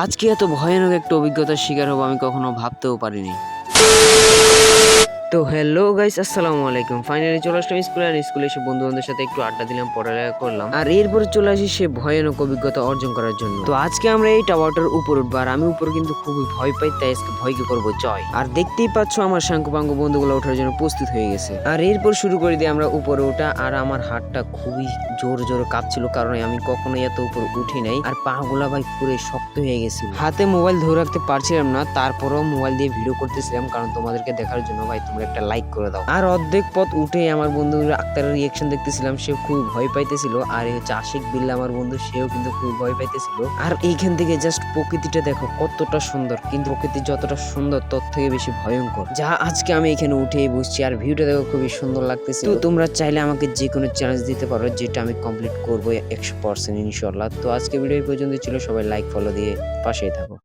আজকে এত ভয়ানক একটা অভিজ্ঞতার শিকার হবো আমি কখনো ভাবতেও পারিনি। তো হ্যালো গাইস, আসসালামু আলাইকুম। ফাইনালি চলে আসলাম স্কুলে, আর স্কুলে এসে বন্ধু বান্ধবের সাথে একটু আড্ডা দিলাম, পড়ালেখা করলাম, আর এরপরে চলে আসি সে ভয়ানক অভিজ্ঞতা অর্জন করার জন্য। তো আজকে আমরা এই টাওয়ারটার উপর উঠবো, আর আমি উপর কিন্তু খুবই ভয় পাই, তাই আজকে ভয়কে করবো জয়। আর দেখতেই পাচ্ছ আমার শাঙ্কুপাঙ্গ বন্ধুগুলো ওঠার জন্য প্রস্তুত হয়ে গেছে, আর এরপর শুরু করে দিয়ে আমরা উপরে ওঠা। আর আমার হাতটা খুবই জোর জোরে কাঁপছিল, কারণ আমি কখনোই এত উপর উঠি নাই, আর পা গুলা ভাই পুরো শক্ত হয়ে গেছিল। হাতে মোবাইল ধরে রাখতে পারছিলাম না, তারপরেও মোবাইল দিয়ে ভিডিও করতেছিলাম, কারণ তোমাদেরকে দেখার জন্য। ভাই তোমরা একটা লাইক করে দাও। আর অর্ধেক পথ উঠে আমার বন্ধু আক্তারের রিয়েকশন দেখতেছিলাম, সে খুব ভয় পাইতেছিল। আর এই হচ্ছে আশিক বিল্লা আমার বন্ধু, সেও কিন্তু খুব ভয় পাইতেছিল। আর এইখান থেকে জাস্ট প্রকৃতিটা দেখো কতটা সুন্দর, কিন্তু প্রকৃতি যতটা সুন্দর তার থেকে বেশি ভয়ঙ্কর। যা আজকে আমি এখানে উঠে বসছি, আর ভিউটা দেখো খুবই সুন্দর লাগতেছে। তো তোমরা চাইলে আমাকে যে কোনো চ্যালেঞ্জ দিতে পারো, যেটা আমি কমপ্লিট করবো 100% ইনশাল্লাহ। তো আজকে ভিডিও এই পর্যন্ত ছিল, সবাই লাইক ফলো দিয়ে পাশেই থাকো।